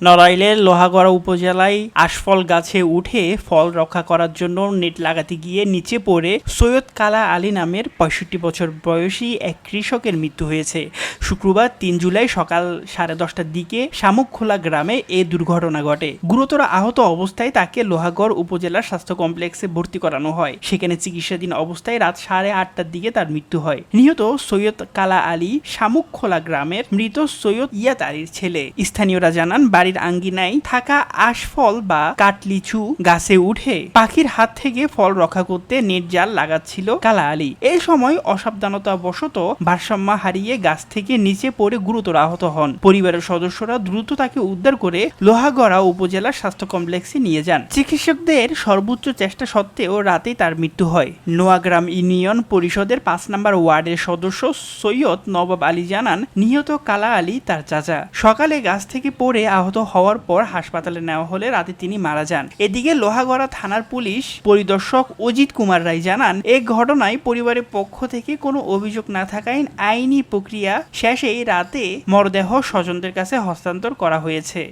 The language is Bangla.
নড়াইলের লোহাগড়া উপজেলায় আশফল গাছে উঠে ফল রক্ষা করার জন্য নেট লাগাতে গিয়ে নিচে পড়ে সৈয়দ কালা আলী নামের ৬৫ বছর বয়সী এক কৃষকের মৃত্যু হয়েছে। শুক্রবার ৩ জুলাই সকাল 10:30টার দিকে শামুকখোলা গ্রামে এ দুর্ঘটনা ঘটে। গুরুতর আহত অবস্থায় তাকে লোহাগড় উপজেলা স্বাস্থ্য কমপ্লেক্সে ভর্তি করানো হয়। সেখানে চিকিৎসাধীন অবস্থায় রাত 8:30টার দিকে তার মৃত্যু হয়। নিহত সৈয়দ কালা আলী শামুকখোলা গ্রামের মৃত সৈয়দ ইয়াত আলীর ছেলে। স্থানীয়রা জানান, বাড়ির আঙ্গিনায় থাকা আশফল বা কাটলিচু গাছে উঠে পাখির হাত থেকে ফল রক্ষা করতে নেট জাল লাগাচ্ছিল কালা আলী। এই সময় অসাবধানতাবশত ভারসাম্য হারিয়ে গাছ থেকে নিচে পড়ে গুরুতর আহত হন। পরিবারের সদস্যরা দ্রুত তাকে উদ্ধার করে লোহাগড়া উপজেলা স্বাস্থ্য কমপ্লেক্সে নিয়ে যান। চিকিৎসকদের সর্বোচ্চ চেষ্টা সত্ত্বেও রাতেই তার মৃত্যু হয়। নোয়াগ্রাম ইউনিয়ন পরিষদের ৫ নম্বর ওয়ার্ডের সদস্য সৈয়দ নবাব আলী জানান, নিহত কালা আলী তার চাচা। সকালে গাছ থেকে পড়ে আহত হওয়ার পর হাসপাতালে নেওয়া হলে রাতে তিনি মারা যান। এদিকে লোহাগড়া থানার পুলিশ পরিদর্শক অজিত কুমার রায় জানান, এই ঘটনায় পরিবারের পক্ষ থেকে কোনো অভিযোগ না থাকায় আইনি প্রক্রিয়া শেষেই রাতে মরদেহ স্বজনদের কাছে হস্তান্তর করা হয়েছে।